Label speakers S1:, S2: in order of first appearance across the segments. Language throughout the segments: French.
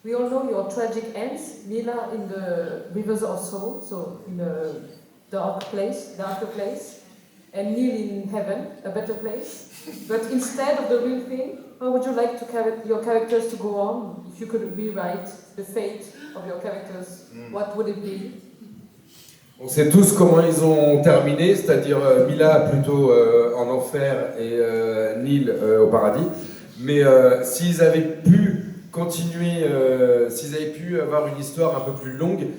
S1: we all know your tragic ends, Mila in the Rivers of Soul, so in a darker place, and Neil in heaven, a better place. But instead of the real thing, how would you like your characters to go on? If you could rewrite the fate of your characters, what would it be?
S2: On sait tous comment ils ont terminé, c'est-à-dire Mila plutôt en enfer et Neil au paradis. Mais s'ils avaient pu continuer, s'ils avaient pu avoir une histoire un peu plus longue,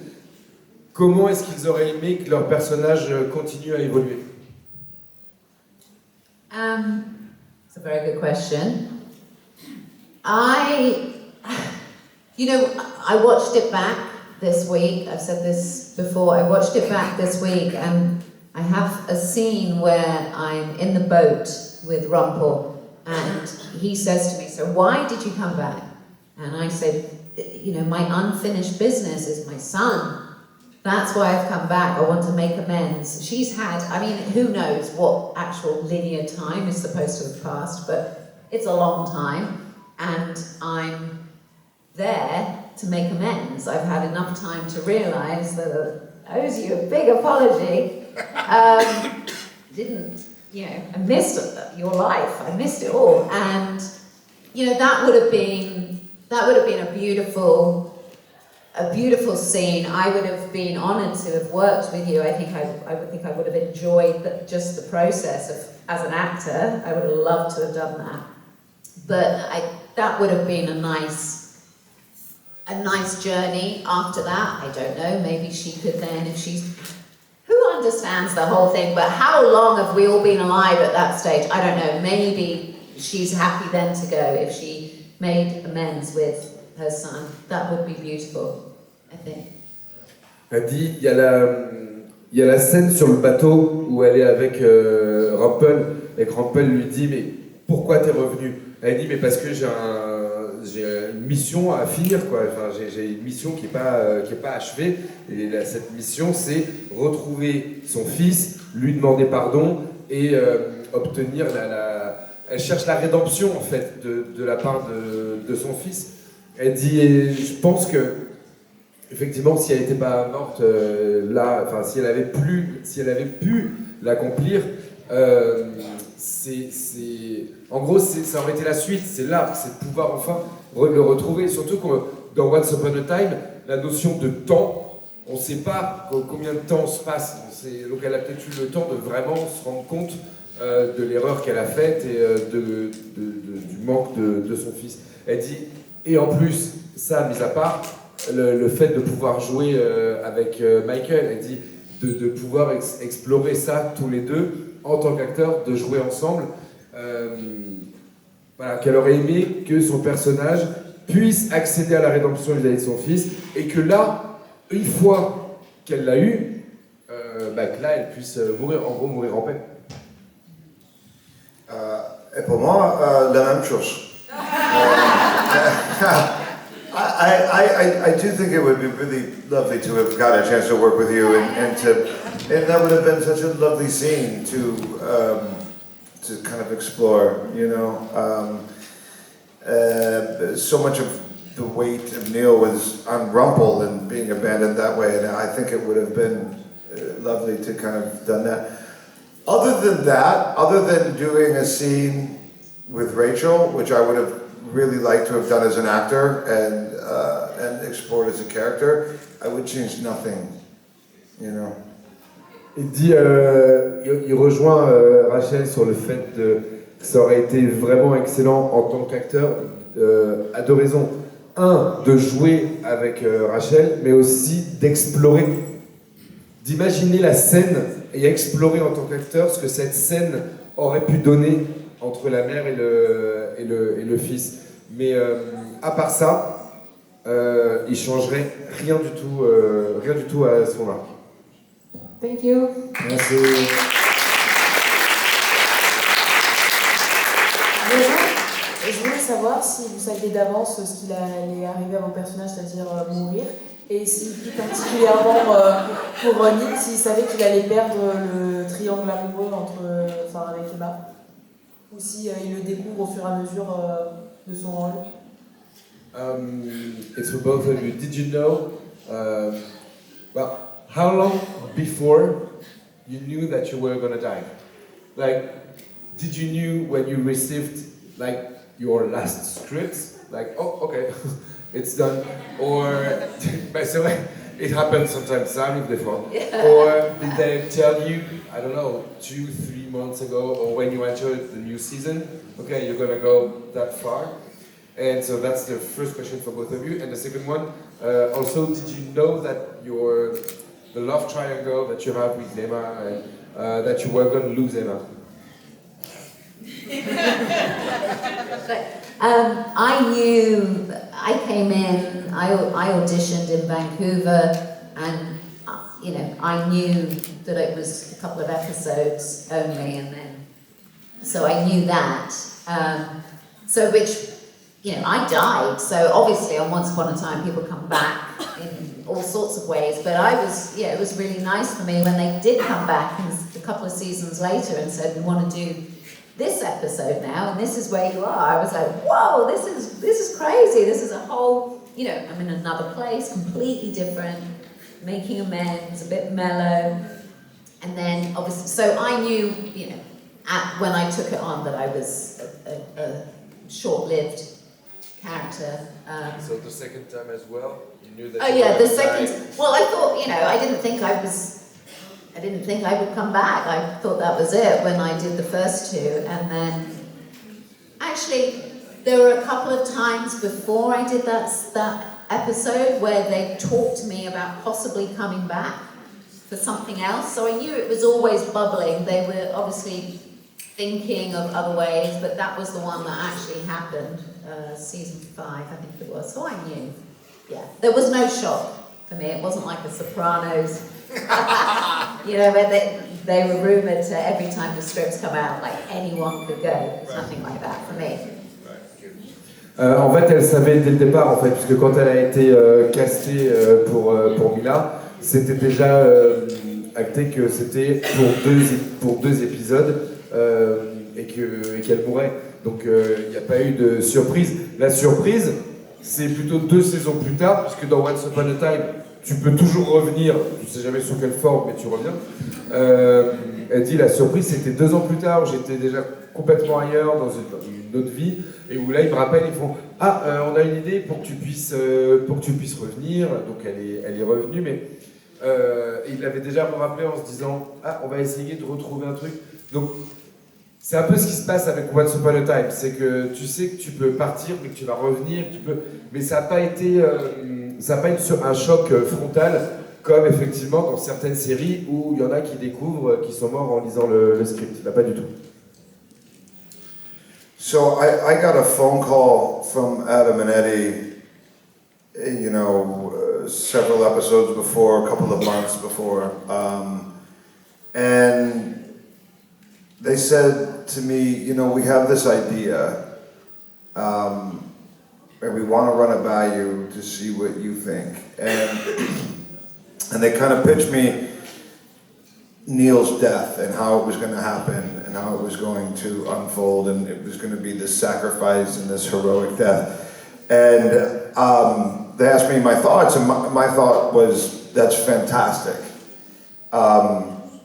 S2: comment est-ce qu'ils auraient aimé que leur personnage continue à évoluer?
S3: It's a very good question. I watched it back this week. I've said this before. I watched it back this week, and I have a scene where I'm in the boat with Rumpel, and he says to me, "So why did you come back?" And I said, my unfinished business is my son. That's why I've come back. I want to make amends. She's had, who knows what actual linear time is supposed to have passed, but it's a long time, and I'm there to make amends. I've had enough time to realise that I owes you a big apology. I missed your life. I missed it all, and that would have been a beautiful scene. I would have been honoured to have worked with you. I think I would have enjoyed just the process of, as an actor. I would have loved to have done that. But that would have been a nice journey after that. I don't know, maybe she could then, who understands the whole thing, but how long have we all been alive at that stage? I don't know, maybe she's happy then to go if she made amends with her son. That would be beautiful, I think.
S2: Elle dit, il y a la scène sur le bateau où elle est avec Rumpel, et que Rumpel lui dit, mais pourquoi t'es revenu? Elle dit, mais parce que j'ai une mission à finir, quoi. Enfin, j'ai une mission qui est pas achevée, et cette mission, c'est retrouver son fils, lui demander pardon, et obtenir elle cherche la rédemption, en fait, de la part de son fils. Elle dit, et je pense que, effectivement, si elle n'était pas morte là, enfin, si elle avait pu l'accomplir, en gros, ça aurait été la suite, c'est l'arc, c'est de pouvoir enfin le retrouver. Surtout que dans Once Upon a Time, la notion de temps, on ne sait pas combien de temps se passe. Donc elle a peut-être eu le temps de vraiment se rendre compte de l'erreur qu'elle a faite et du manque de son fils. Elle dit, et en plus, ça, mis à part, le fait de pouvoir jouer avec Michael, elle dit de pouvoir explorer ça tous les deux, en tant qu'acteur, de jouer ensemble, qu'elle aurait aimé que son personnage puisse accéder à la rédemption vis-à-vis de son fils, et que là, une fois qu'elle l'a eu, que là, elle puisse mourir en paix.
S4: Et pour moi, la même chose. I do think it would be really lovely to have got a chance to work with you, and that would have been such a lovely scene to kind of explore, so much of the weight of Neil was on Rumpel and being abandoned that way, and I think it would have been lovely to kind of done that. Other than doing a scene with Rachel, which I would have really liked to have done as an actor and explored as a character, I would change nothing,
S2: Il dit, il rejoint Rachel sur le fait que ça aurait été vraiment excellent en tant qu'acteur, à deux raisons. Un, de jouer avec Rachel, mais aussi d'explorer, d'imaginer la scène et explorer en tant qu'acteur ce que cette scène aurait pu donner entre la mère et le fils. Mais à part ça, il changerait rien du tout à son arc.
S1: Thank you.
S2: Merci.
S1: Je voulais savoir si vous saviez d'avance ce qu'il allait arriver à vos personnages, c'est-à-dire mourir, et si plus particulièrement pour Nick, s'il savait qu'il allait perdre le triangle amoureux avec Emma, ou si il le découvre au fur et à mesure de son rôle.
S2: It's for both of you. Did you know, well, how long before you knew that you were gonna die? Like, did you knew when you received like your last script? Like, oh, okay, it's done. Or, by the way, it happens sometimes, ça arrive des fois. Or did they tell you, I don't know, 2-3 months ago, or when you entered the new season, okay, you're gonna go that far? And so that's the first question for both of you. And the second one, also, did you know that the love triangle that you have with Emma, and that you were gonna lose Emma?
S3: I knew, I came in, I auditioned in Vancouver, and you know, I knew that it was a couple of episodes only, and then, so I knew that. So which, you know, I died, so obviously on Once Upon a Time people come back in all sorts of ways, but I was, yeah, it was really nice for me when they did come back a couple of seasons later and said, we want to do this episode now, and this is where you are. I was like, whoa, this is crazy. This is a whole, you know, I'm in another place, completely different, making amends, a bit mellow. And then obviously, so I knew, you know, when I took it on that I was a short-lived character.
S2: So the second time as well, you knew that.
S3: Oh yeah, the second. Well, I thought, you know, I didn't think I would come back. I thought that was it when I did the first two, and then actually there were a couple of times before I did that episode where they talked to me about possibly coming back for something else. So I knew it was always bubbling. They were obviously thinking of other ways, but that was the one that actually happened. Season 5, I think it was. So I knew. Yeah, there was no shock for me. It wasn't like The Sopranos. You know, where they were rumoured to, every time the scripts come out, like anyone could go. It's nothing like that for me.
S2: En fait, elle savait dès le départ, en fait, puisque quand elle a été castée pour Mila, c'était déjà acté que c'était pour deux épisodes et qu'elle mourrait. Donc il n'y a pas eu de surprise. La surprise, c'est plutôt 2 saisons plus tard, puisque dans Once Upon a Time, tu peux toujours revenir, tu sais jamais sur quelle forme, mais tu reviens. Elle dit la surprise, c'était 2 ans plus tard, j'étais déjà complètement ailleurs, dans une autre vie, et où là ils me rappellent, ils font on a une idée pour que tu puisses revenir. Donc elle est revenue, mais il l'avait déjà rappelé en se disant on va essayer de retrouver un truc. Donc c'est un peu ce qui se passe avec Once Upon a Time, c'est que tu sais que tu peux partir, mais que tu vas revenir, mais ça n'a pas été un choc frontal, comme effectivement dans certaines séries où il y en a qui découvrent, qui sont morts en lisant le script. Là, pas du tout.
S4: So I got a phone call from Adam and Eddie, you know, several episodes before, a couple of months before, and they said to me, you know, we have this idea, and we want to run it by you to see what you think. And they kind of pitched me Neil's death and how it was going to happen and how it was going to unfold, and it was going to be this sacrifice and this heroic death. And they asked me my thoughts, and my thought was, that's fantastic.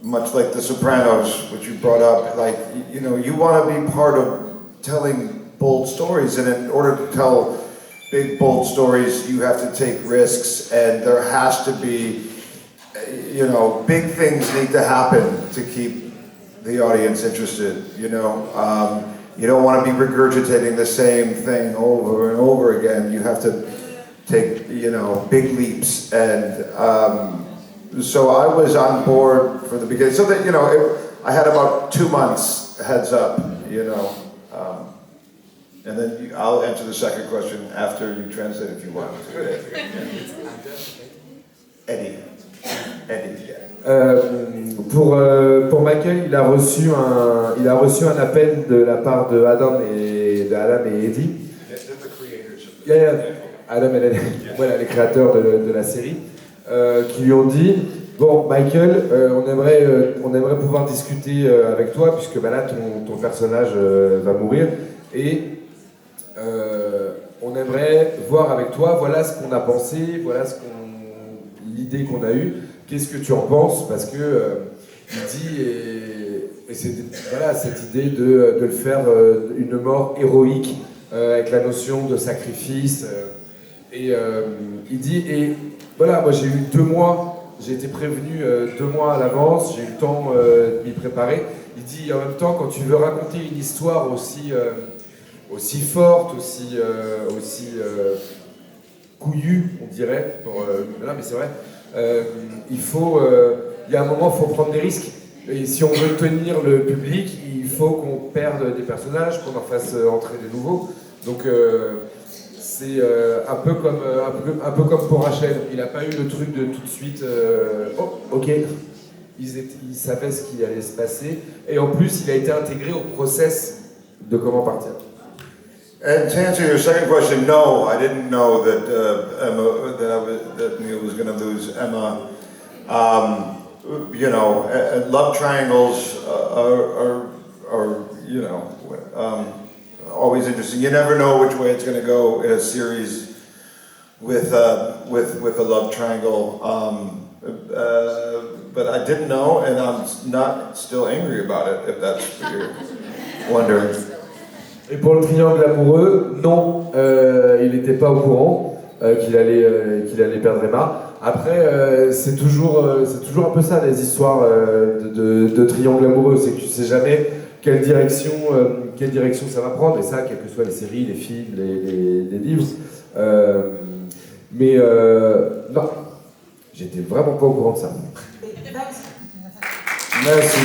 S4: Much like The Sopranos, which you brought up, like, you know, you want to be part of telling bold stories, and in order to tell big, bold stories, you have to take risks, and there has to be, you know, big things need to happen to keep the audience interested, you know. You don't want to be regurgitating the same thing over and over again. You have to take, you know, big leaps, and so I was on board for the beginning. So that, you know, I had about 2 months heads up, you know. And then I'll answer the second question after you translate if you want. Eddie, yeah.
S2: Pour Michael, il a reçu un appel de la part de Adam et Eddie. Adam et Eddie, voilà, les créateurs de la série. Qui lui ont dit bon Michael, on aimerait pouvoir discuter avec toi, puisque là ton personnage va mourir, et on aimerait voir avec toi, voilà ce qu'on a pensé, voilà l'idée qu'on a eue, qu'est-ce que tu en penses? Parce que il dit, et c'est voilà, cette idée de le faire une mort héroïque, avec la notion de sacrifice. Il dit, et voilà, moi j'ai eu 2 mois, j'ai été prévenu 2 mois à l'avance, j'ai eu le temps de m'y préparer. Il dit, en même temps, quand tu veux raconter une histoire aussi forte, aussi couillue, on dirait, là, mais c'est vrai, il y a un moment, il faut prendre des risques. Et si on veut tenir le public, il faut qu'on perde des personnages, qu'on en fasse entrer des nouveaux. Donc c'est un peu comme pour Rachel. Il n'a pas eu le truc de tout de suite. Oh, ok. Ils savaient ce qui allait se passer. Et en plus, il a été intégré au process de comment partir.
S4: And to answer your second question, no, I didn't know that that Neil was going to lose Emma. You know, love triangles are you know, always interesting. You never know which way it's going to go in a series with a love triangle. But I didn't know, and I'm not still angry about it, if that's what you're wondering.
S2: Et pour le triangle amoureux, non, il n'était pas au courant qu'il allait perdre Emma. Après, c'est toujours un peu ça, les histoires de triangle amoureux, c'est que tu sais jamais quelle direction ça va prendre, et ça, quelles que soient les séries, les films, les livres. Mais non, j'étais vraiment pas au courant de ça.
S1: Merci.
S4: Merci.